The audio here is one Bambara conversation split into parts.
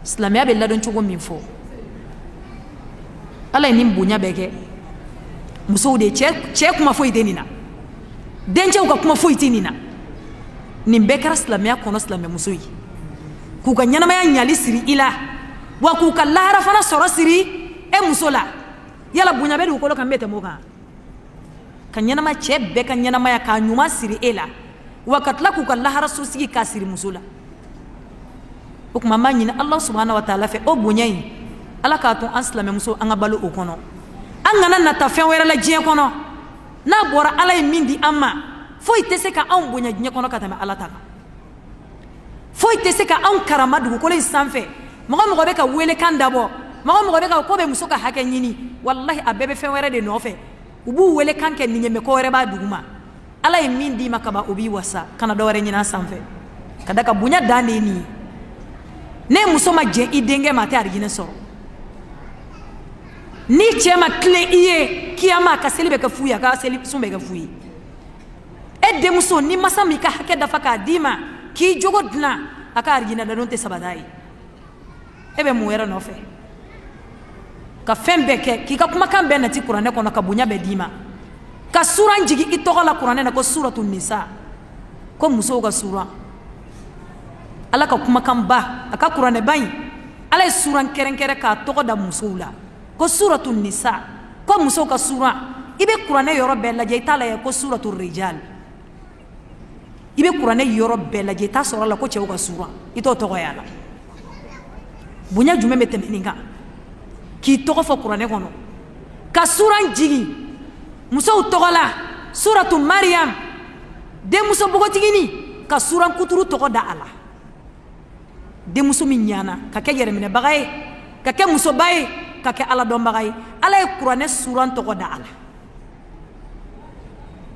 silamɛya bɛ ladon cogo min fɔ ala ye nin bonya bɛɛ kɛ musow de cɛ kuma foyi tɛ nin na dencɛw ka kuma foyi tɛ nin na nin bɛɛ kɛra silamɛya kɔnɔ silamɛmuso ye k'u ka ɲɛnamaya ɲali siri i la wa k'u ka lahara fana sɔrɔ siri e muso la yala bonya bɛ dugukolo kan n bɛ tɛmɛ o kan ka ɲɛnama cɛ bɛɛ ka ɲɛnamaya k'a ɲuman siri e la wa ka tila k'u ka lahara so sigi k'a siri muso la o tuma an b'a ɲini ala subahana wa taala fɛ o bonya in ala k'a to an silamɛmuso an ka balo o kɔnɔ an kana nata fɛn wɛrɛ la diɲɛ kɔnɔ n'a bɔra ala ye min di an ma foyi tɛ se ka anw bonya diɲɛ kɔnɔ ka tɛmɛ ala ta kan foyi tɛ se ka anw karama dugukolo in sanfɛ mɔgɔ mɔgɔ bɛ ka welekan dabɔ mɔgɔ mɔgɔ bɛ ka ko bɛ muso ka hakɛ ɲini walahi a bɛɛ bɛ fɛn wɛrɛ de nɔfɛ u b'u welekan kɛ nin ye mɛ ko wɛrɛ b'a duguma ala ye min d'i ma kaban o b'i wasa kana dɔ wɛrɛ ɲini a sanfɛ ka da ka bonya dan de ye nin ye ne muso ma jɛ i denkɛ ma a tɛ arijinɛ sɔrɔ ni cɛ ma tilen i ye kiyama ka seli bɛ kɛ fu ye a ka seli sun bɛ kɛ fu ye e denmuso ni masa min ka hakɛ dafa k'a d'i ma k'i jogo dilan a ka arijinɛ ladon tɛ sabada ye e bɛ mun wɛrɛ nɔfɛ ka fɛn bɛɛ kɛ k'i ka kumakan bɛɛ nati kuranɛ kɔnɔ ka bonya bɛɛ d'i ma ka suran jigi i tɔgɔ la kuranɛ na ko suratu nisa ko musow ka suran ala ka kumakan ba a ka kuranɛ ba in ala ye suran kɛrɛnkɛrɛn k'a tɔgɔ da musow la ko suratu nisa ko musow ka suran i bɛ kuranɛ yɔrɔ bɛɛ lajɛ i t'a lajɛ ko suratu rijal i bɛ kuranɛ yɔrɔ bɛɛ lajɛ i t'a sɔrɔ a la ko cɛw ka suran i t'o tɔgɔ ye a la bonya jumɛn bɛ tɛmɛ nin kan k'i tɔgɔ fɔ kuranɛ kɔnɔ ka suran jigi musow tɔgɔ la suratu mariyam denmuso bogotigini ka suran kuturu tɔgɔ da a la denmuso min ɲana ka kɛ yɛrɛminɛbaga ye ka kɛ musoba ye ka kɛ ala dɔnbaga ye ala ye kuranɛ suran tɔgɔ da a la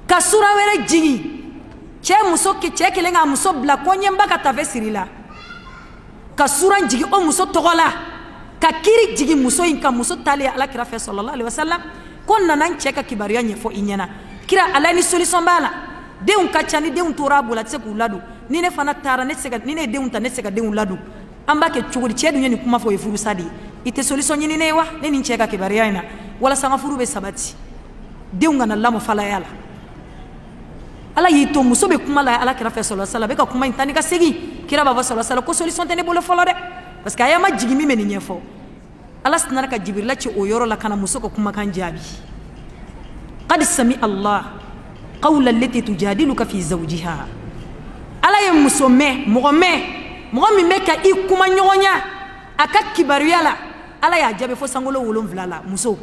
ka suran wɛrɛ jigi cɛ kelen k'a muso bila kɔɲɛba ka tafe siri la ka suran jigi o muso tɔgɔ la ka kiri jigi muso in ka muso taalen ala kira fɛ sallallahu alaihi wasallam ko nana n cɛ ka kibaruya ɲɛfɔ i ɲɛna kira ala ni solution b'a la denw ka ca ni denw tora a bolo a tɛ se k'u ladon ni ne fana taara ni ne ye denw ta ne tɛ se ka denw ladon an b'a kɛ cogo di cɛ dun ye nin kuma fɔ o ye furusa de ye i tɛ solution ɲini ne ye wa ne ni n cɛ ka kibaruya in na walasa n ka furu bɛ sabati denw kana lamɔ falaya la ala y'i to muso bɛ kuma la ala kira fɛ sallallahu alaihi wasallam a bɛ ka kuma in ta ni ka segin kira b'a fɔ sallallahu alaihi wasallam ko solution tɛ ne bolo fɔlɔ dɛ parce que a y'a ma jigin min bɛ nin ɲɛfɔ ala sinara ka jibirila ci o yɔrɔ la ka na muso ka kumakan jaabi qad sami allah qawla allati tujadiluka fi zawjiha ala ye muso mɛn mɔgɔ min bɛ ka i kuma ɲɔgɔnya a ka kibaruya la ala y'a jaabi fo sankolo 7 la muso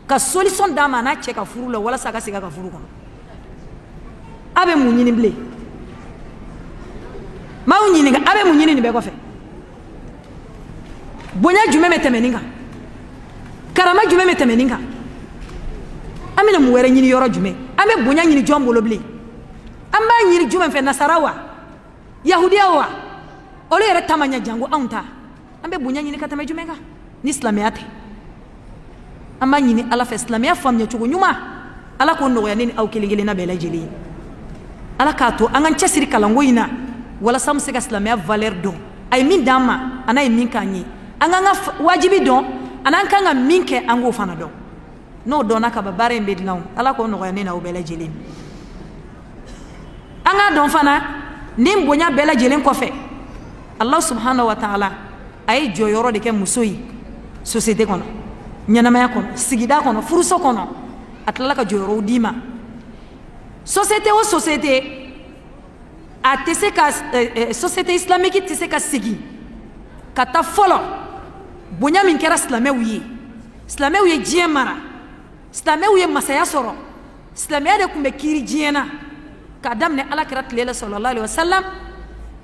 ka solution d'a ma a n'a cɛ ka furu la walasa a ka segin a ka furu kɔnɔ a bɛ mun ɲini bilen m'aw ɲininka a bɛ mun ɲini nin bɛɛ kɔfɛ bonya jumɛn bɛ tɛmɛ nin kan karama jumɛn bɛ tɛmɛ nin kan an bɛna mun wɛrɛ ɲini yɔrɔ jumɛn an bɛ bonya ɲini jɔn bolo bilen an b'a ɲini jumɛn fɛ nasara wa yahudiya wa olu yɛrɛ ta ma ɲɛ jango anw ta an bɛ bonya ɲini ka tɛmɛ jumɛn kan ni silamɛya tɛ an b'a ɲini ala fɛ silamɛya faamuya cogo ɲuman ala k'o nɔgɔya ne ni aw kelen kelenna bɛɛ lajɛlen ye ala k'a to an k'an cɛsiri kalanko in na walasa an bɛ se ka silamɛya valeur dɔn a ye min d'an ma a n'a ye min k'an ye an k'an ka wajibi dɔn ani an kan ka min kɛ an k'o fana dɔn n'o dɔnna ka ban baara in bɛ dilan ala k'o nɔgɔya ne n'aw bɛɛ lajɛlen an k'a dɔn fana nin bonya bɛɛ lajɛlen kɔfɛ ala subhanahu wa ta'ala a ye jɔyɔrɔ de kɛ muso ye société kɔnɔ ɲɛnamaya kɔnɔ sigida kɔnɔ furuso kɔnɔ a tilala ka jɔyɔrɔw d'i ma société o société a tɛ se ka société islamique tɛ se ka sigi ka taa fɔlɔ bonya min kɛra silamɛw ye diɲɛ mara silamɛw ye masaya sɔrɔ silamɛya de tun bɛ kiiri diɲɛ na k'a daminɛ alakira tile la sallallahu alaihi wasallam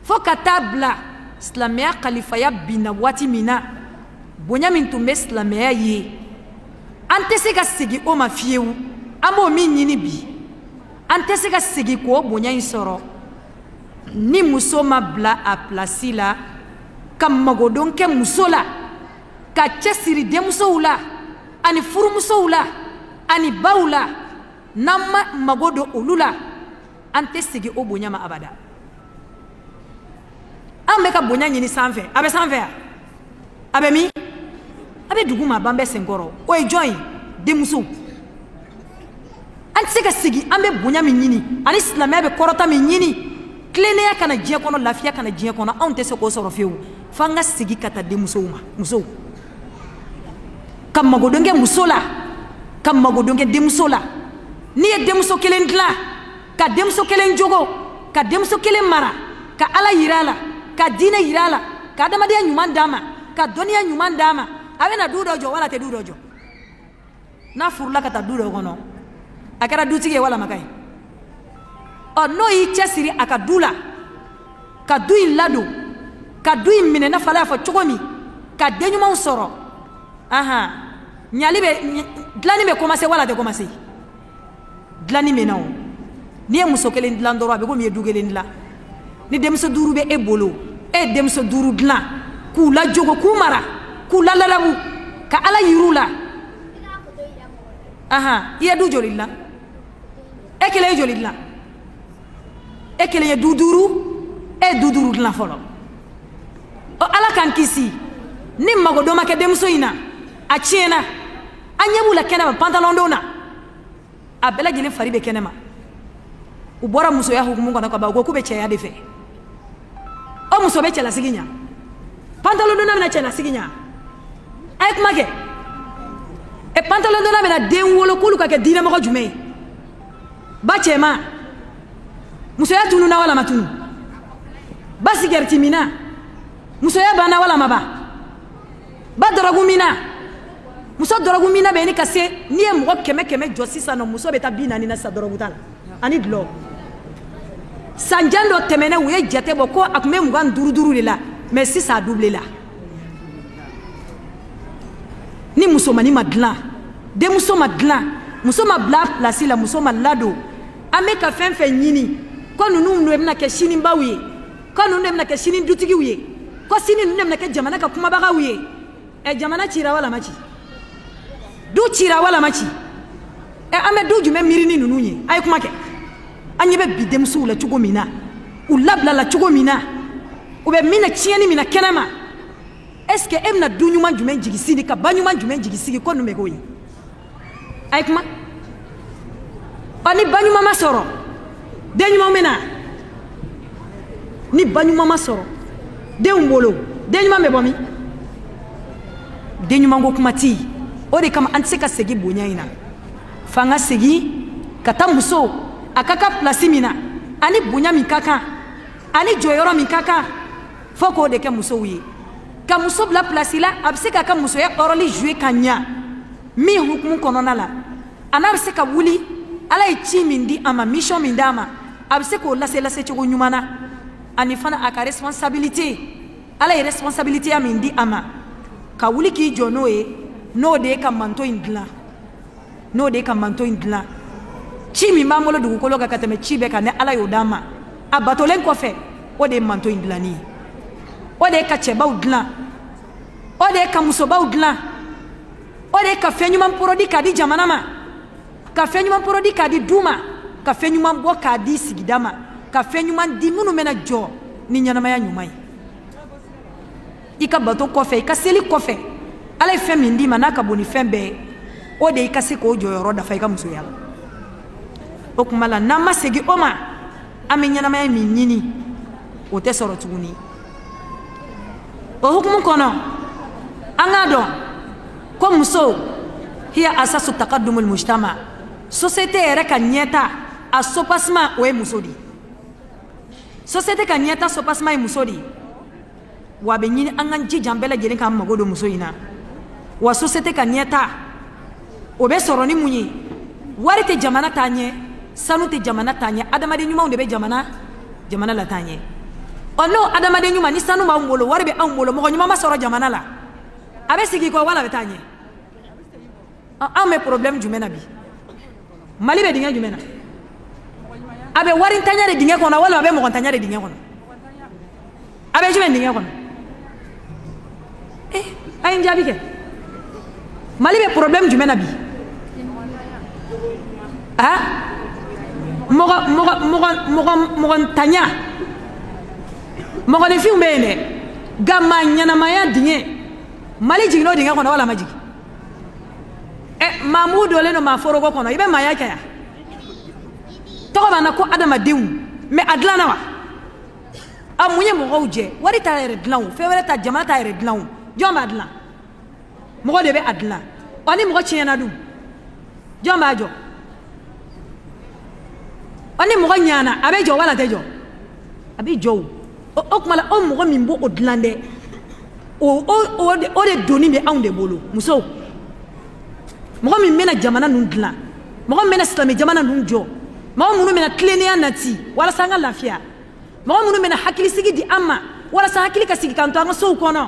fo ka taa bila silamɛya kalifaya binna waati min na bonya min tun bɛ silamɛya ye an tɛ se ka segin o ma fiyewu an b'o min ɲini bi an tɛ se ka segin k'o bonya in sɔrɔ ni muso ma bila a pilasi la ka magodon kɛ muso la ka cɛsiri denmusow la ani furumusow la ani baw la n'an ma mago don olu la an tɛ segin o bonya ma abada an bɛ ka bonya ɲini sanfɛ a bɛ sanfɛ a bɛ min a bɛ dugu ma ban bɛ senkɔrɔ o ye jɔn ye denmuso an tɛ se ka sigi an bɛ bonya min ɲini ani silamɛya bɛ kɔrɔta min ɲini tilennenya kana diɲɛ kɔnɔ lafiya kana diɲɛ kɔnɔ anw tɛ se k'o sɔrɔ fiyewu f'an ka sigi ka taa denmusow ma musow ka magodon kɛ muso la ka magodon kɛ denmuso la n'i ye denmuso kelen dilan ka denmuso kelen jogo ka denmuso kelen mara ka ala yira a la ka diinɛ yira a la ka adamadenya ɲuman d'a ma ka dɔnniya ɲuman d'a ma a bɛna du dɔ jɔ wala tɛ du dɔ jɔ n'a furula ka taa du dɔ kɔnɔ a kɛra dutigi ye wala maka ye n'o y'i cɛsiri a ka du la ka du in ladon ka du in minɛ n'a fɔla y'a fɔ cogo min ka den ɲumanw sɔrɔ ɲali bɛ dilanni bɛ commencer wala tɛ commencer dilanni mɛna o n'i ye muso kelen dilan dɔrɔn a bɛ komi i ye du kelen dilan ni denmuso duuru bɛ e bolo e ye denmuso duuru dilan k'u lajogo k'u mara k'u laladabu ka ala yir'u la i ye du joli dilan e kelen ye joli dilan e kelen ye du duuru e ye du duuru dilan fɔlɔ ala k'an kisi ni magodon ma kɛ denmuso in na a tiɲɛna an ɲɛ b'u la kɛnɛma pantalondon na a bɛɛ lajɛlen fari bɛ kɛnɛma u bɔra musoya hukumu kɔnɔ ka ban u ko k'u bɛ cɛya de fɛ o muso bɛ cɛlasigi ɲa pantalondonna bɛna cɛlasigi ɲa a ye kuma kɛ pantalondonna bɛna den wolo k'olu ka kɛ diinɛmɔgɔ jumɛn ye ba cɛma musoya tununa wala ma tunu ba sigariti mina musoya banna wala ma ban ba dɔrɔgu mina muso dɔrɔgu mina bɛ ni ka se n'i ye mɔgɔ kɛmɛ kɛmɛ jɔ sisan nɔ muso bɛ taa 40 na sa dɔrɔgu ta la ani dulɔ sanjan dɔ tɛmɛnɛ u ye jate bɔ ko a tun bɛ 25 de la mais sisan a double la ni musomani ma dilan denmuso ma dilan muso ma bila place la muso ma ladon an bɛ ka fɛn fɛn ɲini ko ninnu de bɛna kɛ sinibaw ye ko ninnu de bɛna kɛ sini dutigiw ye ko sini ninnu de bɛna kɛ jamana ka kumabagaw ye jamana cira wala ma ci du cira wala ma ci an bɛ du jumɛn miiri ni ninnu ye a ye kuma kɛ an ɲɛ bɛ bi denmusow la cogo min na u labila la cogo min na u bɛ min na tiɲɛni min na kɛnɛ ma est ce que e bɛna du ɲuman jumɛn jigi sigi ka ba ɲuman jumɛn jigi sigi ko ninnu bɛ k'o ye a ye kuma ni ba ɲuman ma sɔrɔ den ɲuman bɛ na ni ba ɲuman ma sɔrɔ denw bolo den ɲuman bɛ bɔ min den ɲuman ko kuma tɛ yen o de kama an tɛ se ka segin bonya in na f'an ka segin ka taa muso a ka kan place min na ani bonya min ka kan ani jɔyɔrɔ min ka kan fo k'o de kɛ musow ye ka muso bila place la a bɛ se k'a ka musoya hɔrɔnli jouer ka ɲa min hukumu kɔnɔna la a n'a bɛ se ka wuli ala ye ci min di a ma mission min d'a ma a bɛ se k'o lase cogo ɲuman na ani fana a ka responsabilité ala ye responsabilité ya min di a ma ka wuli k'i jɔ n'o ye n'o de ye ka manto in dilan n'o de ye ka manto in dilan ci min b'an bolo dugukolo kan ka tɛmɛ ci bɛɛ kan ni ala y'o d'an ma a batolen kɔfɛ o de ye manto in dilanni ye o de ye ka cɛbaw dilan o de ye ka musobaw dilan o de ye ka fɛn ɲuman porodi k'a di jamana ma ka fɛn ɲuman porodi k'a di du ma ka fɛn ɲuman bɔ k'a di sigida ma ka fɛn ɲuman di minnu bɛna jɔ ni ɲɛnamaya ɲuman ye i ka bato kɔfɛ i ka seli kɔfɛ ala ye fɛn min d'i ma n'a ka bon ni fɛn bɛɛ ye o de ye i ka se k'o jɔyɔrɔ dafa i ka musoya la o tuma la n'an ma segin o ma an bɛ ɲɛnamaya min ɲini o tɛ sɔrɔ tuguni o hukumu kɔnɔ an k'a dɔn ko muso hiya asasu taqaddumul mujtama société yɛrɛ ka ɲɛta a sopasement o ye muso de ye société ka ɲɛta sopasement ye muso de ye wa a bɛ ɲini an ka jija an bɛɛ lajɛlen k'an mago don muso in na wa société ka ɲɛta o bɛ sɔrɔ ni mun ye wari tɛ jamana taa ɲɛ sanu tɛ jamana taa ɲɛ adamaden ɲumanw de bɛ jamana la taa ɲɛ n'o adamaden ɲuman ni sanu b'anw bolo wari bɛ anw bolo mɔgɔ ɲuman ma sɔrɔ jamana la a bɛ sigi kɔ wala a bɛ taa ɲɛ anw bɛ problème jumɛn na bi mali bɛ dingɛ jumɛn na a bɛ wari ntanya de dingɛ kɔnɔ walima a bɛ mɔgɔ ntanya de dingɛ kɔnɔ a bɛ jumɛn dingɛ kɔnɔ a ye n jaabi kɛ mali bɛ problème jumɛn na bi mɔgɔ ntanya mɔgɔninfinw bɛ yen dɛ nka maa ɲɛnamaya dingɛ Mali jigin o dingɛ kɔnɔ wala ma jigin maa m'u dolen don maa foroko kɔnɔ i bɛ maaya kɛ yan tɔgɔ b'an na ko adamadenw mais a dilanna wa a mun ye mɔgɔw jɛ wari t'a yɛrɛ dilan o fɛn wɛrɛ ta jamana t'a yɛrɛ dilan o jɔn b'a dilan mɔgɔ de bɛ a dilan ɔ ni mɔgɔ tiɲɛna dun jɔn b'a jɔ ɔ ni mɔgɔ ɲana a bɛ jɔ wala tɛ jɔ a bɛ jɔ o tuma la o mɔgɔ min b'o dilan dɛ o de doni bɛ anw de bolo musow mɔgɔ min bɛna jamana ninnu dilan mɔgɔ min bɛna silamɛ jamana ninnu jɔ mɔgɔ minnu bɛna tilennenya nati walasa an ka lafiya mɔgɔ minnu bɛna hakilisigi di an ma walasa hakili ka sigi k'an to an ka sow kɔnɔ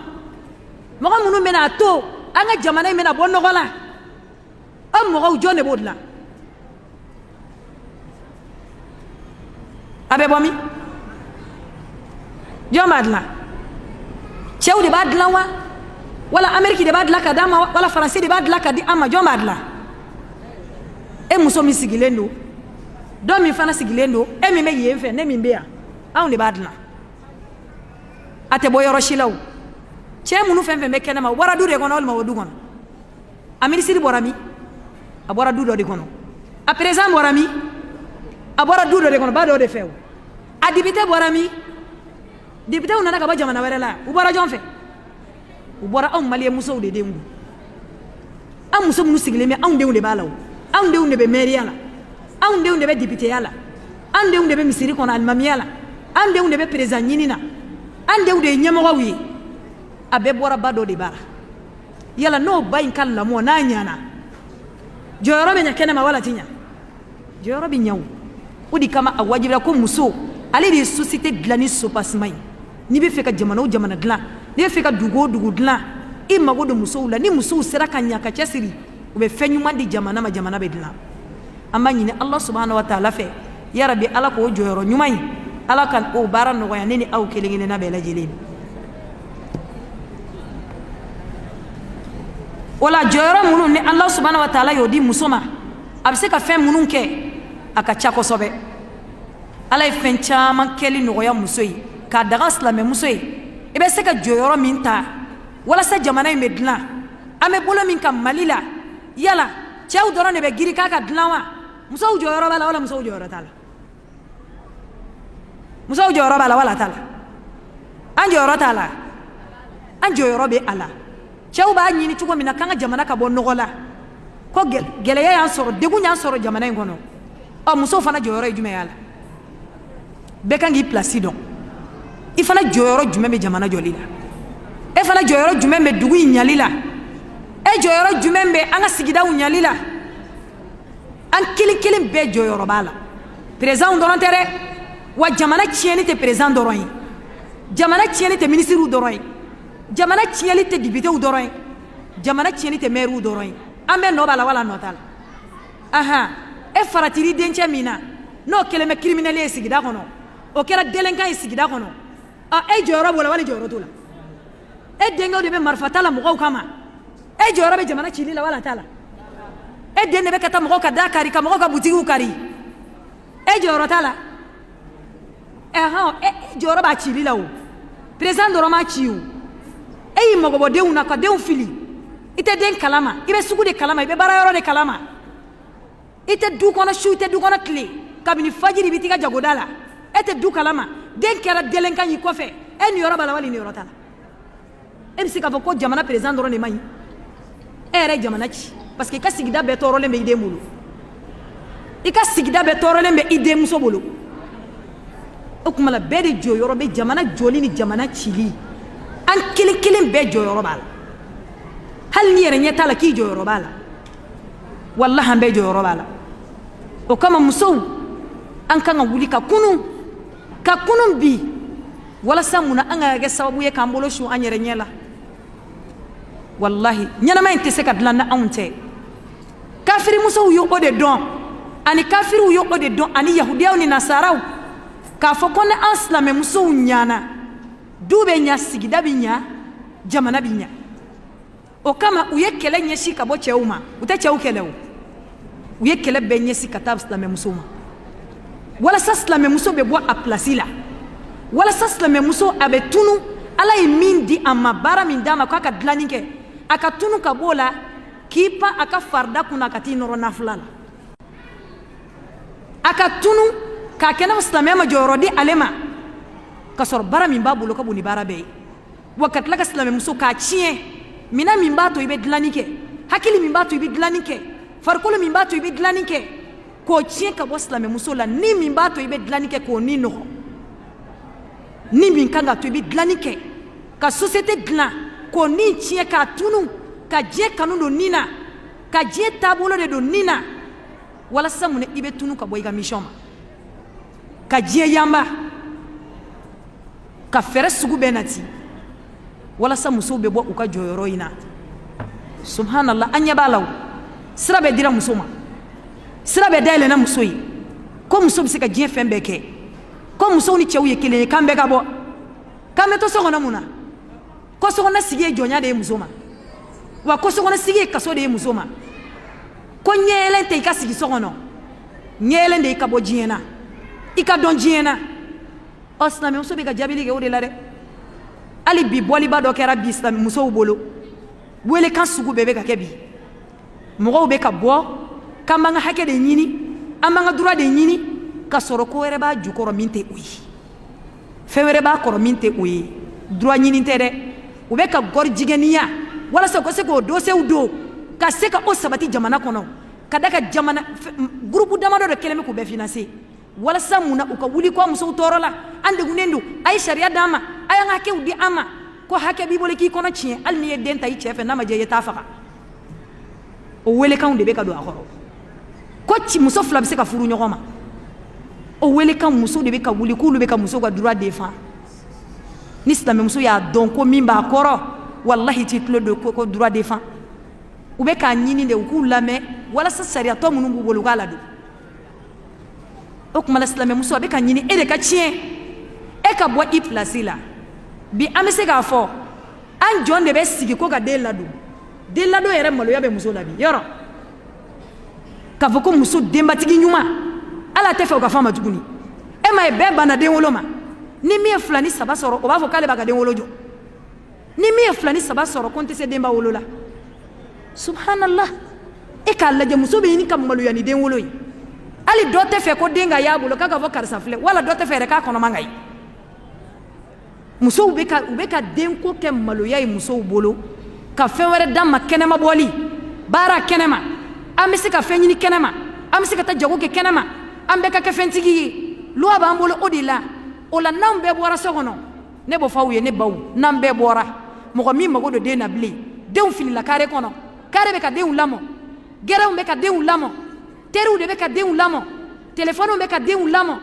mɔgɔ minnu bɛna a to an ka jamana in bɛna bɔ nɔgɔ la o mɔgɔw jɔn de b'o dilan a bɛ bɔ min jɔn b'a dilan cɛw de b'a dilan wa wala Amérique de b'a dilan ka d'an ma wala Faransi de b'a dilan ka di an ma jɔn b'a dilan e muso min sigilen don dɔ min fana sigilen don e min bɛ yen fɛ ne min bɛ yan anw de b'a dilan a tɛ bɔ yɔrɔ si la o cɛ minnu fɛn fɛn bɛ kɛnɛma o bɔra du de kɔnɔ walima o du kɔnɔ a minisiri bɔra min a bɔra du dɔ de kɔnɔ a président bɔra min a bɔra du dɔ de kɔnɔ ba dɔ de fɛ o a député bɔra min députéw nana ka bɔ jamana wɛrɛ la u bɔra jɔn fɛ u bɔra anw maliyɛn musow de denw don an muso minnu sigilen bɛ anw denw de b'a la o anw denw de bɛ mairiya la anw denw de bɛ députéya la anw denw de bɛ misiri kɔnɔ alimamiya la anw denw de bɛ président ɲini na an denw de ye ɲɛmɔgɔw ye a bɛɛ bɔra ba dɔ de b'a la yala n'o ba in ka lamɔ n'a ɲana jɔyɔrɔ bɛ ɲɛ kɛnɛma wala ti ɲa jɔyɔrɔ bɛ ɲa o de kama a wajibira ko muso ale de ye société dilan ni sopasima ye n'i bɛ fɛ ka jamana o jamana dilan n'i bɛ fɛ ka dugu o dugu dilan i mago don musow la ni musow sera ka ɲa ka cɛsiri u bɛ fɛn ɲuman di jamana ma jamana bɛ dilan an b'a ɲini Allah subhanahu wa ta'ala fɛ ya rabbi ala k'o jɔyɔrɔ ɲuman in ala ka o baara nɔgɔya ne ni aw kelen kelenna bɛɛ lajɛlen o la jɔyɔrɔ minnu ni Allah subhanahu wa ta'ala y'o di muso ma a bɛ se ka fɛn minnu kɛ a ka ca kosɛbɛ ala ye fɛn caman kɛli nɔgɔya muso ye k'a daga silamɛ muso ye i bɛ se ka jɔyɔrɔ min ta walasa jamana in bɛ dilan an bɛ bolo min kan Mali la yala cɛw dɔrɔn de bɛ girin k'a ka dilan wa musow jɔyɔrɔ b'a la wala musow jɔyɔrɔ t'a la musow jɔyɔrɔ b'a la wala t'a la an jɔyɔrɔ t'a la an jɔyɔrɔ bɛ a la cɛw b'a ɲini cogo min na k'an ka jamana ka bɔ nɔgɔ la ko gɛlɛya y'an sɔrɔ degun y'an sɔrɔ jamana in kɔnɔ ɔ musow fana jɔyɔrɔ ye jumɛn y'a la bɛɛ kan k'i pilasi dɔn i fana jɔyɔrɔ jumɛn bɛ jamana jɔli la e fana jɔyɔrɔ jumɛn bɛ dugu in ɲali la e jɔyɔrɔ jumɛn bɛ an ka sigidaw ɲali la an kelen kelen bɛɛ jɔyɔrɔ b'a la président dɔrɔn tɛ dɛ wa jamana tiɲɛni tɛ président dɔrɔn ye jamana tiɲɛni tɛ ministres dɔrɔn ye jamana tiɲɛni tɛ députés dɔrɔn ye jamana tiɲɛni tɛ maires dɔrɔn ye an bɛɛ nɔ b'a la wala nɔ t'a la ahan e faratiri dencɛ min na n'o kɛlen bɛ criminel ye sigida kɔnɔ o kɛra délinquant ye sigida kɔnɔ e jɔyɔrɔ b'o la wali jɔyɔrɔ t'o la e denkɛw de bɛ marifa ta la mɔgɔw kama e jɔyɔrɔ bɛ jamana cili la wala t'a la e den de bɛ ka taa mɔgɔw ka da kari ka mɔgɔw ka butigiw kari e jɔyɔrɔ t'a la e jɔyɔrɔ b'a cili la o président dɔrɔn m'a ci o e y'i mago bɔ denw na ka denw fili i tɛ den kalama i bɛ sugu de kalama i bɛ baarayɔrɔ de kalama i tɛ du kɔnɔ su i tɛ du kɔnɔ tile kabini fajiri i bɛ t'i ka jagoda la e tɛ du kalama den kɛra délinquant y'i kɔfɛ e nin yɔrɔ b'a la wali nin yɔrɔ t'a la e bɛ se k'a fɔ ko jamana président dɔrɔn de man ɲi e yɛrɛ jamana ci parce que i ka sigida bɛɛ tɔɔrɔlen bɛ i den bolo i ka sigida bɛɛ tɔɔrɔlen bɛ i denmuso bolo o tuma la bɛɛ de jɔyɔrɔ bɛ jamana jɔli ni jamana cili an kelen kelen bɛɛ jɔyɔrɔ b'a la hali n'i yɛrɛ ɲɛ t'a la k'i jɔyɔrɔ b'a la walahi an bɛɛ jɔyɔrɔ b'a la o kama musow an kan ka wuli ka kunun bi walasa munna an ka kɛ sababu ye k'an bolo su an yɛrɛ ɲɛ la wallahi ɲɛnama in tɛ se ka dilan ni anw tɛ kafiri musow ye o de dɔn ani kafiriw ye o de dɔn ani yahudiyaw ni nasaraw k'a fɔ ko ni an silamɛ musow ɲana du bɛ ɲa sigida bɛ ɲa jamana bɛ ɲa o kama u ye kɛlɛ ɲɛsin ka bɔ cɛw ma u tɛ cɛw kɛlɛ o u ye kɛlɛ bɛɛ ɲɛsin ka taa silamɛ musow ma walasa silamɛ muso bɛ bɔ a pilasi la wala sa silamɛ muso a bɛ tunu ala ye min di a ma baara min d'a ma k'a ka dilanni kɛ a ka tunu ka b'o la k'i pan a ka farida kunna ka t'i nɔrɔ nafila la a ka tunu k'a kɛ n'a fɔ silamɛya ma jɔyɔrɔ di ale ma ka sɔrɔ baara min b'a bolo ka bon ni baara bɛɛ ye wa ka tila ka silamɛ muso k'a tiɲɛ minɛn min b'a to i bɛ dilanni kɛ hakili min b'a to i bɛ dilanni kɛ farikolo min b'a to i bɛ dilanni kɛ k'o tiɲɛ ka bɔ silamɛ muso la ni min b'a to i bɛ dilanni kɛ k'o ni nɔgɔ ni min kan ka to i bɛ dilanni kɛ ka société dilan k'o ni tiɲɛ k'a tunu ka diɲɛ kanu don nin na ka diɲɛ taabolo de don nin na walasa mun i bɛ tunu ka bɔ i ka mission ma ka diɲɛ yanba ka fɛrɛ sugu bɛɛ nati walasa musow bɛ bɔ u ka jɔyɔrɔ in na subhanallah an ɲɛ b'a la o sira bɛ dira muso ma sira bɛ dayɛlɛnna muso ye ko muso bɛ se ka diɲɛ fɛn bɛɛ kɛ ko musow ni cɛw ye kelen ye k'an bɛɛ ka bɔ k'an bɛ to so kɔnɔ mun na ko sokɔnɔ sigi ye jɔnya de ye muso ma wa ko sokɔnɔ sigi ye kaso de ye muso ma ko ɲɛyɛlɛn tɛ i ka sigi so kɔnɔ ɲɛyɛlɛn de i ka bɔ diɲɛ na i ka dɔn diɲɛ na ɔ silamɛ muso bɛ ka jaabili kɛ o de la dɛ hali bi bɔliba dɔ kɛra bi silamɛ musow bolo welekan sugu bɛɛ bɛ ka kɛ bi mɔgɔw bɛ ka bɔ k'an b'an ka hakɛ de ɲini an b'an ka droit de ɲini ka sɔrɔ ko wɛrɛ b'a jukɔrɔ min tɛ o ye fɛn wɛrɛ b'a kɔrɔ min tɛ o ye droit ɲini tɛ dɛ u bɛ ka gɔri jigɛniya walasa u ka se k'o dosew don ka se ka o sabati jamana kɔnɔ ka da ka jamana groupe damadɔ de kɛlen bɛ k'u bɛɛ financer walasa mun na u ka wuli kɔ musow tɔɔrɔ la an degunnen don a ye sariya d'an ma a y'an ka hakɛw di an ma ko hakɛ b'i bolo k'i kɔnɔ tiɲɛ hali n'i ye den ta i cɛ fɛ n'a ma diya i ye taa faga o welekanw de bɛ ka don a kɔrɔ ko muso fila bɛ se ka furu ɲɔgɔn ma o welekan muso de bɛ ka wuli k'olu bɛ ka muso ka droit défend ni silamɛ muso y'a dɔn ko min b'a kɔrɔ wallahi t'i tulo don ko droit défend u bɛ k'a ɲini de u k'u lamɛn walasa sariyatɔ minnu b'u bolo u k'a ladon o tuma la silamɛ muso a bɛ ka ɲini e de ka tiɲɛ e ka bɔ i place la bi an bɛ se k'a fɔ an jɔn de bɛ sigi ko ka den ladon yɛrɛ maloya bɛ muso la bi yɔrɔ k'a fɔ ko muso denbatigi ɲuman ala tɛ fɛ o ka fɔ a ma tuguni e ma ye bɛɛ banna den wolo ma ni min ye 2 ni 3 sɔrɔ o b'a fɔ k'ale b'a ka den wolo jɔ ni min ye 2 ni 3 sɔrɔ ko n tɛ se denba wolo la subhanallah e k'a lajɛ muso bɛ ɲini ka maloya ni den wolo ye hali dɔ tɛ fɛ ko den ka y'a bolo k'a ka fɔ karisa filɛ wala dɔ tɛ fɛ yɛrɛ k'a kɔnɔman ka ye musow bɛ ka denko kɛ maloya ye musow bolo ka fɛn wɛrɛ d'a ma kɛnɛma bɔli baara kɛnɛma an bɛ se ka fɛn ɲini kɛnɛma an bɛ se ka taa jago kɛ kɛnɛma an bɛɛ ka kɛ fɛntigi ye loi b'an bolo o de la o la n'an bɛɛ bɔra so kɔnɔ ne b'o fɔ aw ye ne baw n'an bɛɛ bɔra mɔgɔ min mago don den na bilen denw filila kare kɔnɔ kare bɛ ka denw lamɔ gɛrɛnw bɛ ka denw lamɔ teriw de bɛ ka denw lamɔ telefɔniw bɛ ka denw lamɔ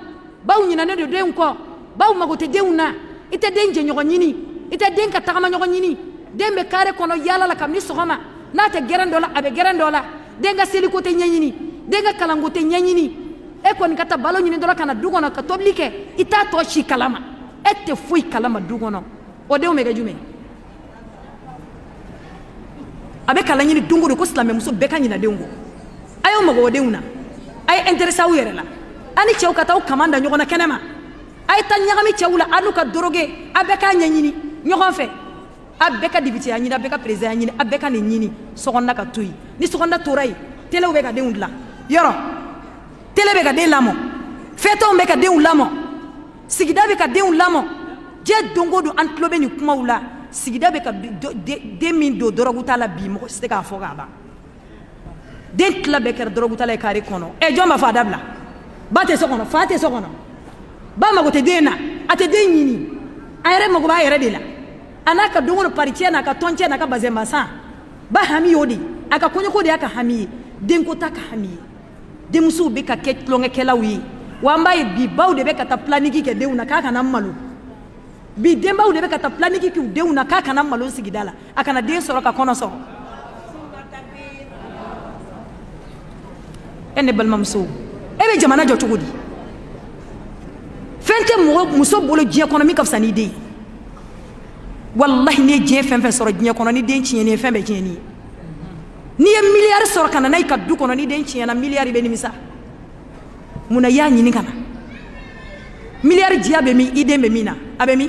baw ɲinɛnen don denw kɔ baw mago tɛ denw na i tɛ den jɛɲɔgɔn ɲini i tɛ den ka tagama ɲɔgɔn ɲini den bɛ kare kɔnɔ yaala la kabini sɔgɔma n'a tɛ gɛrɛn dɔ la a bɛ gɛrɛn dɔ la den ka seliko tɛ ɲɛɲini den ka kalanko tɛ ɲɛɲini e kɔni ka taa balo ɲini dɔrɔn ka na du kɔnɔ ka tobili kɛ i t'a tɔ si kalama e tɛ foyi kalama du kɔnɔ o denw bɛ kɛ jumɛn a bɛ kalan ɲini don o don ko silamɛ muso bɛɛ ka ɲina denw kɔ a y'aw mago o denw na a ye intéressé aw yɛrɛ la a ni cɛw ka taa aw kaman da ɲɔgɔn na kɛnɛma a ye taa ɲagami cɛw la a n'u ka doroge a bɛɛ k'a ɲɛɲini ɲɔgɔn fɛ a bɛɛ ka dibitiya ɲini a bɛɛ ka président ɲini a bɛɛ ka nin ɲini sokɔnɔna ka to yen ni sokɔnɔna tora yen telew bɛ ka denw dilan yɔrɔ tele bɛ ka den lamɔ fɛtɔnw bɛ ka denw lamɔ sigida bɛ ka denw lamɔ diɲɛ don o don an tulo bɛ nin kumaw la sigida bɛ ka den min don dɔrɔgu ta la bi mɔgɔ si tɛ k'a fɔ k'a ban den tila bɛɛ kɛra dɔrɔgu ta la ye kare kɔnɔ jɔn b'a fɔ a dabila ba tɛ so kɔnɔ fa tɛ so kɔnɔ ba mago tɛ den na a tɛ den ɲini a yɛrɛ mago b'a yɛrɛ de la a n'a ka don o don paricɛ n'a ka tɔncɛ n'a ka bazɛnbasan ba hami y'o de a ka kɔɲɔko de y'a ka hami ye denko t'a ka hami ye denmusow bɛ ka kɛ tulonkɛkɛlaw ye wa an b'a ye bi baw de bɛ ka taa planiki kɛ denw na k'a kana malo bi denbaw de bɛ ka taa planiki kɛ u denw na k'a kana malo sigida la a kana den sɔrɔ ka kɔnɔ sɔrɔ e ne balimamusow e bɛ jamana jɔ cogo di fɛn tɛ mɔgɔ muso bolo diɲɛ kɔnɔ min ka fisa n'i den ye wallahi n'i ye diɲɛ fɛn fɛn sɔrɔ diɲɛ kɔnɔ ni den tiɲɛni ye fɛn bɛɛ tiɲɛni ye n'i ye miliyari sɔrɔ ka na n'a ye ka du kɔnɔ ni den tiɲɛna miliyari bɛ nimisa mun na i y'a ɲini ka na milliard dia be mi ide be mina abe mi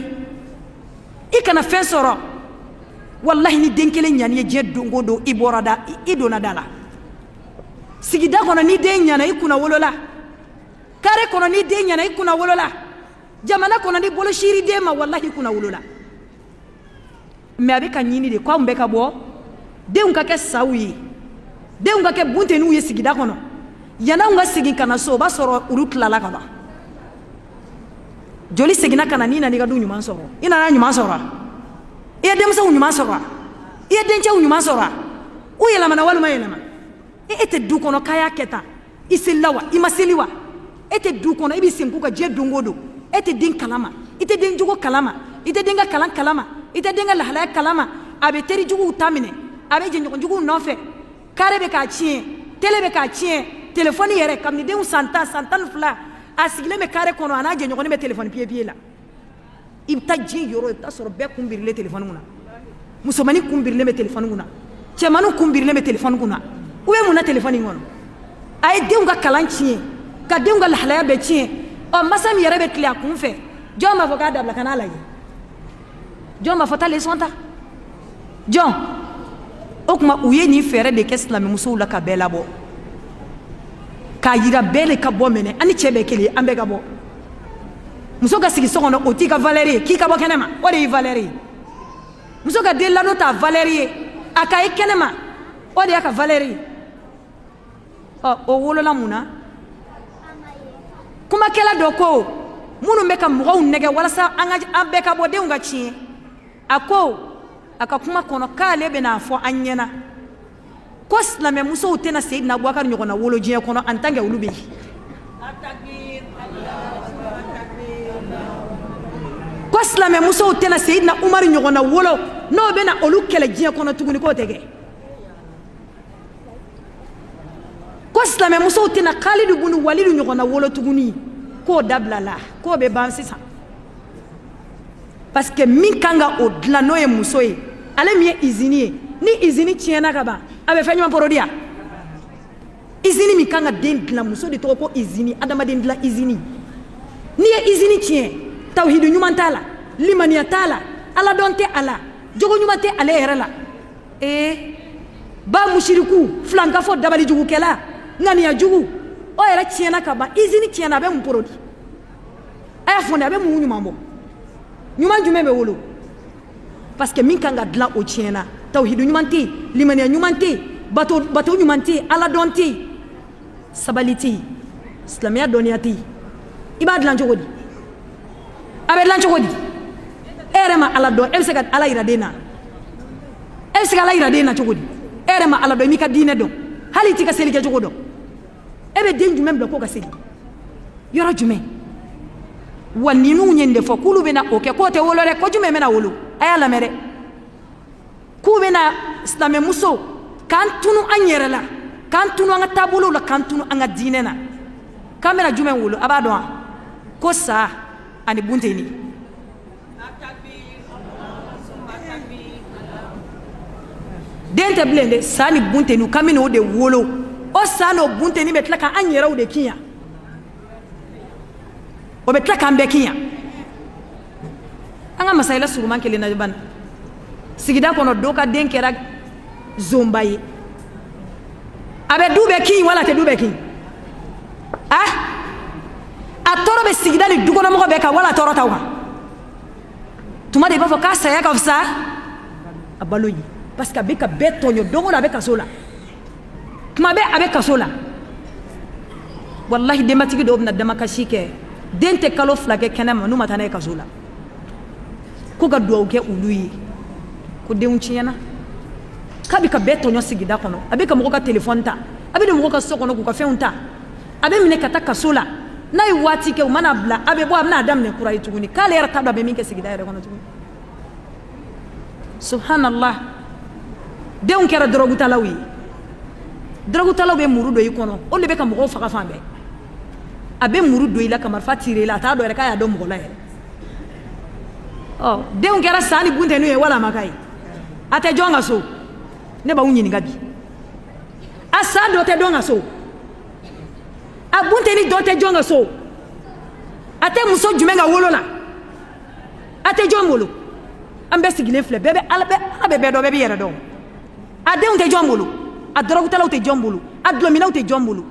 ikana fen soro wallahi ni denkele nyani je dongo do iborada idona dala sigida kono ni de nyana ikuna wolola kare kono ni de nyana ikuna wolola jamana kono ni bolo shiri de ma wallahi kuna wolola me abeka nyini de kwa mbeka bo de unka ke sawi de unka ke bunte nu ye sigida kono yana unga sigi kana so ba soro urutla la kaba joli sigina kana ni na ni ga du nyuma soro ina na nyuma soro iya dem sa nyuma soro iya dencha nyuma soro u yela mana walu mayela ma ete du kono kaya keta isilawa imasiliwa ete du kono ibi simku ka je dungodo ete din kalama ite din jugo kalama ite dinga kalan kalama ite dinga lahala kalama abe teri jugu utamine abe je jugu nofe kare be ka chien tele be ka chien téléphone yere kam ni den santa fla asigile me kare kono ana je nyogoni be téléphone pied la ibta ji yoro ta soro be kumbirle téléphone nguna musomani kumbirle me téléphone nguna chemanu kumbirle me téléphone nguna ube muna téléphone ngono ay den ga kalanchi ka den ga lahala be chien o masam yere be tlia kunfe joma foka dabla kanala yi joma fota le sonta jon okuma uye ni fere de kesla me muso la ka bela bo ka yira bele ka bo mene ani chebe kele ambe ka bo muso ka sigi sokono oti ka Valérie ki ka bo kenema o de Valérie muso ka de la no ta Valérie aka e kenema o de aka Valérie o wolo la muna kuma kela doko munu be ka mo nege wala sa anga ambe ka bo de unga chi ako aka kuma kono kale be na fo anyena ko silame muso utena Seydina Abubakar nyogona wolo jiya kono antange ulubi ko silame muso utena Seydina Umar nyogona wolo no be na olu kele jiya kono tuguni ko tege ko silame muso utena Khalid ibn Walid nyogona wolo tuguni ko dablala ko be bansisa parce que min kanga o dlano ye muso ye ale mi izini ni izini tiena kaba abe fanywa porodia izini mi kanga den la muso de toko izini adama den la izini ni ye izini tien tawhidu nyuma tala limaniya tala ala donte ala jogo nyuma te ale herala ba mushiriku flanka fo dabali jugu kela ngani ya jugu o era tiena kaba izini tiena be mporodi aya fonde abe mu nyuma mbo nyuma jume be wolo parce que min kanga dla o tiena tawhidu nyumanti limaniya nyumanti bato nyumanti ala donti sabaliti islamia doniyati ibad lan jogodi abe lan jogodi erema ala do elseka ala iradena elseka ala iradena jogodi erema ala do mi ka dine do haliti ka selike jogodo ebe denju membe ko ka seli yoro jume waninu nyende fo kulu bena oke ko te wolore ko jume mena wolo aya la mere kubena islame muso kan tunu anyere la kan tunu anga tabulu la kan tunu anga dinena kamera jume wulu abado ko sa ani bunteni dente blende sani bunteni kamino o de wolo o sano bunteni betla ka anyere o de kinya o betla ka mbe kinya anga masaila suruman kele na ban sigida kono doka denkera zombaye abe dube kin wala te dube kin atoro be sigida ni dugono mo be ka wala toro tawka tuma de ba fo ka saya ka fsa abaloyi parce que beka betonyo dongo la beka sola tuma be abe ka sola wallahi de matigi do na dama kashike dente kalo flake kenema no matana ka sola ko ga duwa ke uluyi ko deun ciena kabi ka beto nyo sigida kono abe ka mo ka telephone ta abe de mo ka sokono ko ka feunta abe mine kata kasola nay wati ke mana bla abe bo amna adam ne kurai tuguni kale yara tabla be min ke sigida yara kono tuguni subhanallah deun kera drogu talawi be murudo yikono o le be ka mo fa ka fambe abe murudo ila kamar fatire la ta do yara ka ya do mo la yara deun kera sani bunte nu e wala makai ate jonga so ne ba unyi ngabi asa do te donga so abunte ni do te jonga so ate muso jumɛn ka wolo la a tɛ jɔn bolo an bɛɛ sigilen filɛ bɛɛ bɛ ala bɛ bɛɛ dɔn bɛɛ bɛ yɛrɛ dɔn a denw tɛ jɔn bolo a dɔrɔgutalaw tɛ jɔn bolo a dulɔminaw tɛ jɔn bolo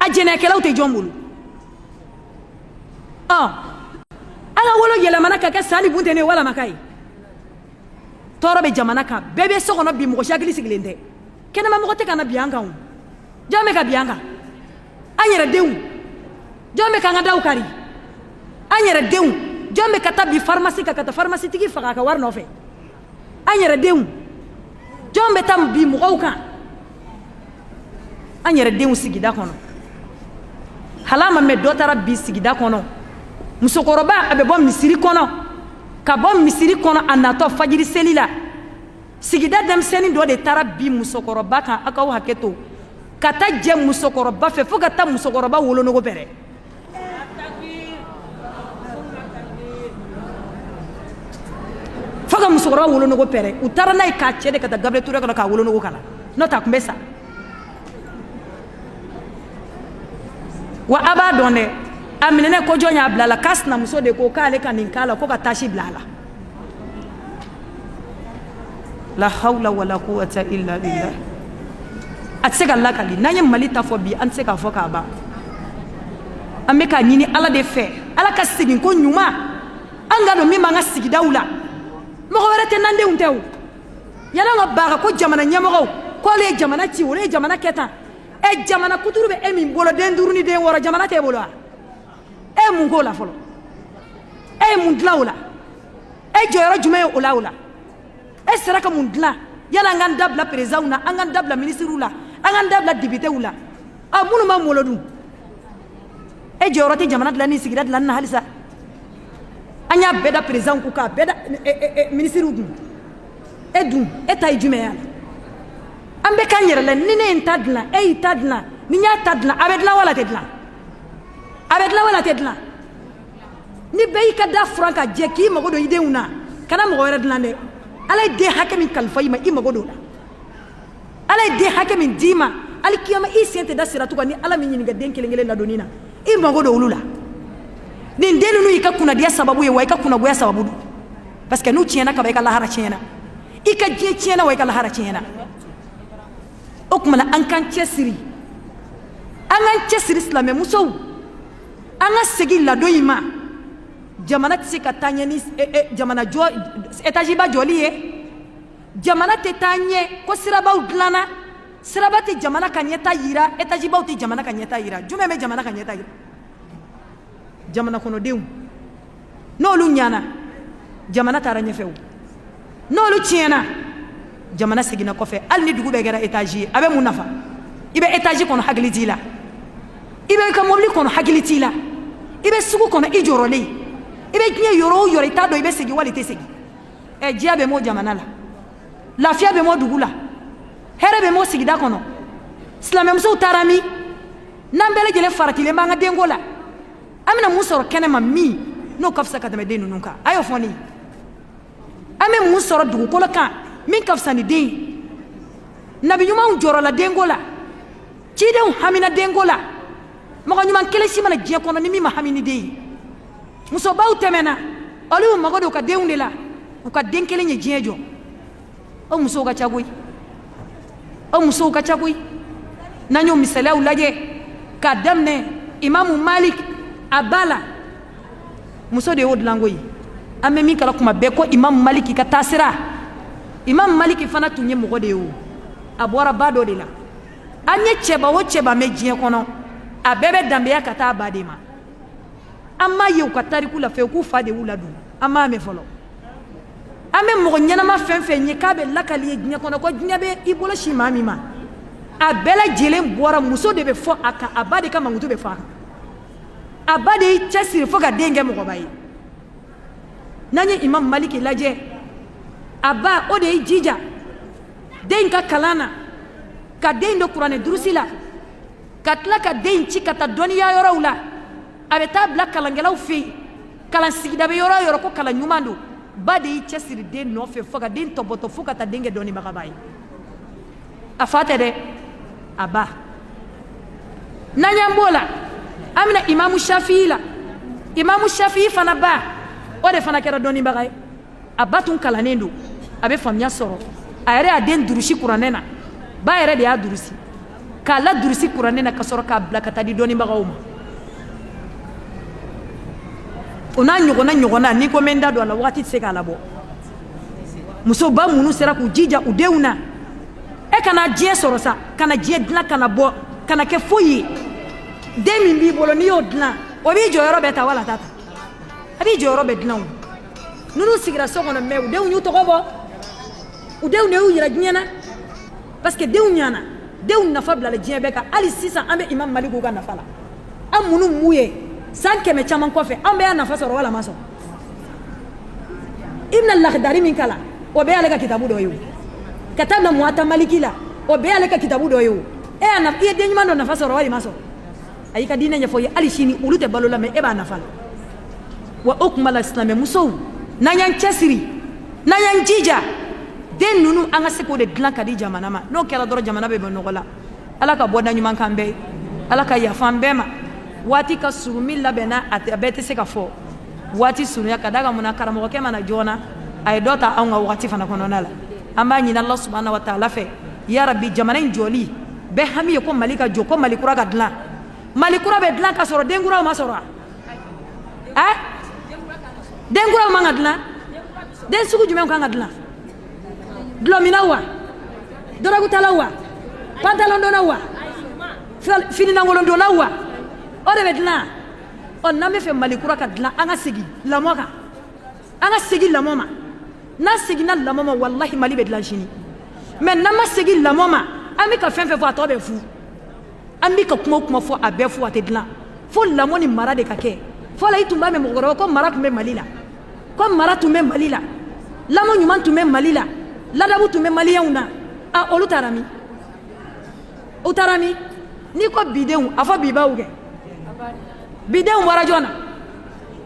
a jɛnɛkɛlaw tɛ jɔn bolo an ka wolo yɛlɛmana ka kɛ san ni bunte ne walama ka ye tɔɔrɔ bɛ jamana kan bɛɛ bɛ so kɔnɔ bi mɔgɔ si hakili sigilen tɛ kɛnɛma mɔgɔ tɛ ka na bi an kan o jɔn bɛ ka bi an kan an yɛrɛ denw jɔn bɛ ka an ka daw kari an yɛrɛ denw jɔn bɛ ka taa bi farimasi kan ka taa farimasitigi faga a ka wari nɔfɛ an yɛrɛ denw jɔn bɛ taa bi mɔgɔw kan an yɛrɛ denw sigida kɔnɔ hala ma mɛn dɔ taara bi sigida kɔnɔ musokɔrɔba a bɛ bɔ misiri kɔnɔ ka bɔ misiri kɔnɔ a natɔ fajiri seli la sigida denmisɛnnin dɔ de taara bi musokɔrɔba kan a k'aw hakɛ to ka taa jɛ musokɔrɔba fɛ fo ka taa musokɔrɔba wolonogo pɛrɛ fo ka musokɔrɔba wolonogo pɛrɛ u taara n'a ye k'a cɛ de ka taa Gabriel Touré kɔnɔ k'a wolonogo kala n'o tɛ a tun bɛ sa wa a b'a dɔn dɛ a minɛnen ko jɔn y'a bila a la k'a sinamuso de ko k'ale ka nin k'a la ko ka tasi bila a la la hawla wala quwwata illa billah a tɛ se ka lakali n'an ye Mali ta fɔ bi an tɛ se k'a fɔ k'a ban an bɛ k'a ɲini Ala de fɛ Ala ka segin ko ɲuman an ka dɔn min b'an ka sigidaw la mɔgɔ wɛrɛ tɛ n'an denw tɛ o yanni an ka baga ko jamana ɲɛmɔgɔw k'olu ye jamana ci olu ye jamana kɛ tan jamana kuturu bɛ e min bolo den 5 ni den 6 jamana t'e bolo wa e ye mun k'o la fɔlɔ e ye mun dilan o la e jɔyɔrɔ jumɛn ye o la e sera ka mun dilan yala an k'an dabila présidents na an k'an dabila ministres la an k'an dabila députés la minnu b'an bolo dun e jɔyɔrɔ tɛ jamana dilanni ni sigida dilanni na halisa an y'a bɛɛ da présidents kun k'a bɛɛ da ministres kun e dun e ta ye jumɛn ye a la an bɛ k'an yɛrɛ la ni ne ye n ta dilan e y'i ta dilan ni n y'a ta dilan a bɛ dilan wala a tɛ dilan a bɛ dilan wala a tɛ dilan ni bɛɛ y'i ka da furan ka jɛ k'i mago don i denw na kana mɔgɔ wɛrɛ dilan dɛ Ala ye den hakɛ min kalifa i ma i mago don la Ala ye den hakɛ min d'i ma hali kiyama i sen tɛ da siratu kan ni Ala min ɲininka den kelen kelen ladonni na i mago don olu la nin den ninnu y'i ka kunnadiya sababu ye wa i ka kunnagoya sababu don parce que n'u tiɲɛna kaban i ka lahara tiɲɛna i ka diɲɛ tiɲɛna wa i ka lahara tiɲɛna o tuma na an k'an cɛsiri silamɛ musow an ka segin ladon in ma jamana tɛ se ka taa ɲɛ ni jamana jɔ étage ba jɔli ye jamana tɛ taa ɲɛ ko sirabaw dilanna siraba tɛ jamana ka ɲɛta yira étage baw tɛ jamana ka ɲɛta yira jumɛn bɛ jamana ka ɲɛta yira jamana kɔnɔdenw n'olu ɲana jamana taara ɲɛfɛ o n'olu tiɲɛna jamana seginna kɔfɛ hali ni dugu bɛɛ kɛra étage ye a bɛ mun nafa i bɛ étage kɔnɔ hakili t'i la i bɛ i ka mobili kɔnɔ hakili t'i la i bɛ sugu kɔnɔ i jɔrɔlen i bɛ diɲɛ yɔrɔ o yɔrɔ i t'a dɔn i bɛ segin wali i tɛ segin diya bɛ m'o jamana la lafiya bɛ m'o dugu la hɛrɛ bɛ m'o sigida kɔnɔ silamɛmusow taara min n'an bɛɛ lajɛlen faratilen b'an ka denko la an bɛna mun sɔrɔ kɛnɛma min n'o ka fisa ka tɛmɛ den ninnu kan a y'o fɔ ne ye an bɛ mun sɔrɔ dugukolo kan min ka fisa ni den ye nabi ɲumanw jɔrɔla denko la cidenw hamina denko la mɔgɔ ɲuman kelen si mana diɲɛ kɔnɔ ni min ma hami ni den ye musobaw tɛmɛna olu y'u mago don u ka denw de la u ka den kelen ye diɲɛ jɔ o musow ka ca koyi o musow ka ca koyi n'an y'o misaliyaw lajɛ k'a daminɛ imamu malik a ba la muso de y'o dilan koyi an bɛ min kala kuma bɛɛ ko imamu maliki ka taasira imamu maliki fana tun ye mɔgɔ de ye o a bɔra ba dɔ de la an ye cɛba o cɛba mɛn diɲɛ kɔnɔ a bɛɛ bɛ danbeya ka taa a ba de ma an m'a ye u ka tariku la fɛ u k'u fa de y'u ladon an m'a mɛn fɔlɔ an bɛ mɔgɔ ɲɛnama fɛn fɛn ye k'a bɛ lakali ye diɲɛ kɔnɔ ko diɲɛ bɛ i bolo si maa min ma a bɛɛ lajɛlen bɔra muso de bɛ fɔ a kan a ba de ka mankutu bɛ fɔ a kan a ba de y'i cɛsiri fo ka den kɛ mɔgɔba ye n'an ye imamu maliki lajɛ a ba o de y'i jija den ka kalan na ka den don kuranɛ durusi la ka tila ka den ci ka taa dɔnniya yɔrɔw la a bɛ taa bila kalankɛlaw fɛ yen kalan sigida bɛ yɔrɔ o yɔrɔ ko kalan ɲuman don ba de y'i cɛsiri den nɔfɛ fo ka den tɔbɔtɔ fo ka taa den kɛ dɔnnibagaba ye a fa tɛ dɛ a ba n'an y'an b'o la an bɛna imamu shafi'i la Imam Shafi'i fana ba o de fana kɛra dɔnnibaga ye a ba tun kalannen don a bɛ faamuya sɔrɔ a yɛrɛ y'a den durusi kuranɛ na ba yɛrɛ de y'a durusi k'a la durusi kuranɛ na ka sɔrɔ k'a bila ka taa di dɔnnibagaw ma o n'a ɲɔgɔnna n'i ko n bɛ n da don a la wagati tɛ se k'a labɔ musoba minnu sera k'u jija u denw na e kana diɲɛ sɔrɔ sa kana diɲɛ dilan kana bɔ kana kɛ foyi ye den min b'i bolo n'i y'o dilan o b'i jɔyɔrɔ bɛɛ ta wala ta a b'i jɔyɔrɔ bɛɛ dilan o ninnu sigira so kɔnɔ mɛ u denw y'u tɔgɔ bɔ u denw de y'u yira diɲɛ na parce que denw ɲana denw nafa bilala diɲɛ bɛɛ kan hali sisan an bɛ Imam Maliku ka nafa la an minnu m'u ye san 100 caman kɔfɛ an bɛɛ y'a nafa sɔrɔ wala ma sɔrɔ Ibn al-Lakhdari min kala o bɛɛ y'ale ka kitabu dɔ ye o ka taa bila Muwatta Maliki la o bɛɛ y'ale ka kitabu dɔ ye o i ye den ɲuman dɔ nafa sɔrɔ wala ma sɔrɔ a y'i ka diinɛ ɲɛfɔ ye hali sini olu tɛ balo la mɛ e b'a nafa la wa o tuma la silamɛ musow n'an y'an cɛsiri n'an y'an jija den ninnu an ka se k'o de dilan ka di jamana ma n'o kɛra dɔrɔn jamana bɛ bɔ nɔgɔ la ala ka bɔda ɲuman k'an bɛɛ ye ala ka yafa an bɛɛ ma waati ka surun min labɛnna a bɛɛ tɛ se ka fɔ waati surunya ka da ka mun na karamɔgɔkɛ mana joona a ye dɔ ta anw ka waati fana kɔnɔna la an b'a ɲini Allah subhanahu wa ta'ala fɛ ya rabbi jamana in jɔli bɛɛ hami ye ko Mali ka jɔ ko Mali kura ka dilan Mali kura bɛ dilan ka sɔrɔ den kuraw ma sɔrɔ a den kuraw man ka dilan den sugu jumɛn kan ka dilan dulɔminaw wa dɔrɔgutalaw wa pantalon donnaw wa finilankolon donnaw wa o de bɛ dilan ɔ n'an bɛ fɛ Mali kura ka dilan an ka segin lamɔ kan an ka segin lamɔ ma n'an seginna lamɔ ma wallahi Mali bɛ dilan sini mais n'an ma segin lamɔ ma an bɛ ka fɛn fɛn fɔ a tɔ bɛ fu an bɛ ka kuma o kuma fɔ a bɛɛ fu a tɛ dilan fo lamɔ ni mara de ka kɛ fɔlɔ i tun b'a mɛn mɔgɔkɔrɔba ko mara tun bɛ Mali la ko mara tun bɛ Mali la lamɔ ɲuman tun bɛ Mali la ladabu tun bɛ maliyɛnw na a olu taara min u taara min n'i ko bidenw a fɔ bibaw kɛ bidenw bɔra jɔn na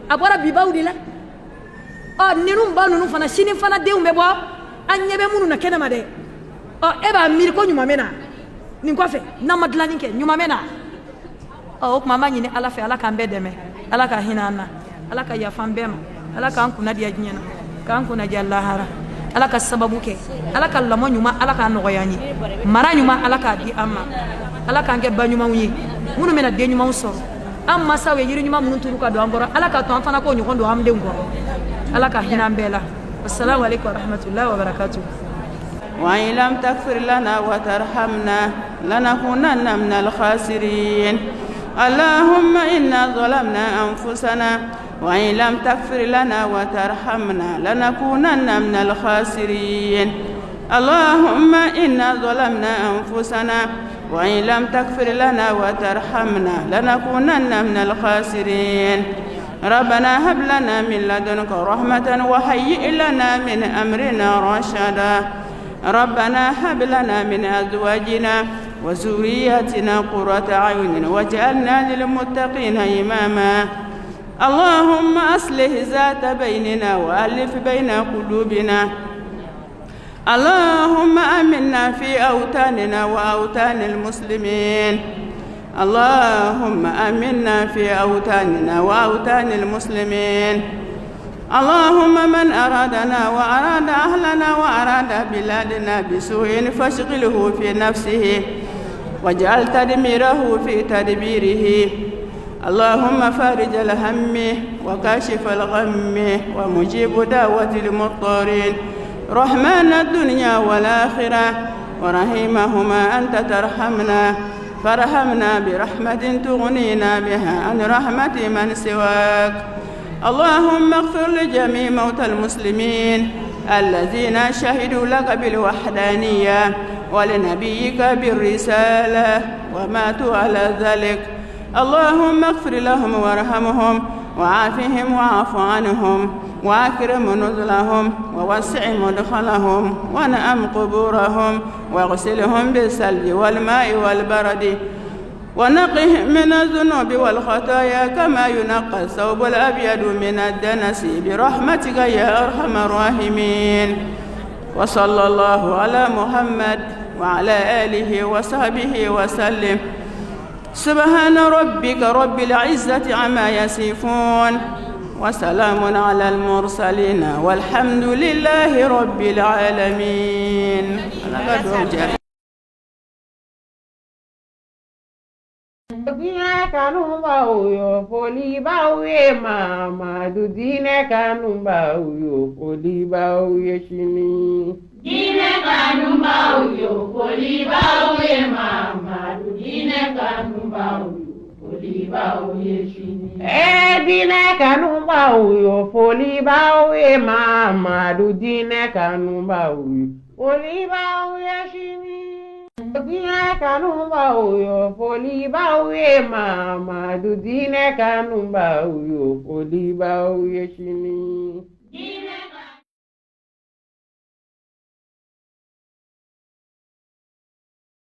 a bɔra bibaw de la ɔ ninnu ba ninnu fana sini fana denw bɛ bɔ an ɲɛ bɛ minnu na kɛnɛma dɛ ɔ e b'a miiri ko ɲuman bɛ na nin kɔfɛ n'an ma dilanni kɛ ɲuman bɛ na ɔ o tuma an b'a ɲini ala fɛ ala k'an bɛɛ dɛmɛ ala ka hinɛ an na ala ka yafa an bɛɛ ma ala k'an kunna diya diɲɛ na k'an kunna diya lahara ala ka sababu kɛ ala ka lamɔ ɲuman ala k'a nɔgɔya an ye mara ɲuman ala k'a di an ma ala k'an kɛ ba ɲumanw ye minnu bɛna den ɲumanw sɔrɔ an masaw ye yiri ɲuman minnu turu ka don an kɔrɔ ala k'a to an fana k'o ɲɔgɔn don an denw kɔrɔ ala ka hinɛ an bɛɛ la wassalamu alaikum warahmatullahi wabarakatuh وإن لم تغفر لنا وترحمنا لنكونن من الخاسرين اللهم إنا ظلمنا أنفسنا وإن لم تغفر لنا وترحمنا لنكونن من الخاسرين اللهم إنا ظلمنا أنفسنا وإن لم تغفر لنا وترحمنا لنكونن من الخاسرين ربنا هب لنا من لدنك رحمة وهيئ لنا من أمرنا رشدا ربنا هب لنا من أزواجنا وذرياتنا قرة أعين واجعلنا للمتقين إماما اللهم أصلح ذات بيننا وألف بين قلوبنا اللهم آمنا في أوطاننا وأوطان المسلمين اللهم آمنا في أوطاننا وأوطان المسلمين اللهم من أرادنا وأراد أهلنا وأراد بلادنا بسوء فاشغله في نفسه واجعل تدميره في تدبيره اللهم فارج الهم وكاشف الغم ومجيب دعوة المضطرين رحمن الدنيا والآخرة ورحيمهما أنت ترحمنا فارحمنا برحمة تغنينا بها عن رحمة من سواك اللهم اغفر لجميع موتى المسلمين الذين شهدوا لك بالوحدانية ولنبيك بالرسالة وماتوا على ذلك اللهم اغفر لهم وارحمهم وعافهم واعف عنهم وأكرم نزلهم ووسع مدخلهم ونعم قبورهم واغسلهم بالثلج والماء والبرد ونقهم من الذنوب والخطايا كما ينقى الثوب الأبيض من الدنس برحمتك يا أرحم الراحمين وصلى الله على محمد وعلى آله وصحبه وسلم سبحان ربك رب العزة عما يصفون وسلام على المرسلين والحمد لله رب العالمين. Dina kanu ba uyo foli ba uye mama du dina kanu ba uyo foli ba uye shini. Dina kanu ba uyo foli ba uye mama du dina kanu ba uyo foli ba uye shini. Dina kanu ba uyo foli ba uye mama du dina kanu ba uyo foli ba uye shini. Dina kanu ba uyo foli ba uye mama du dina kanu ba uyo foli ba uye shini.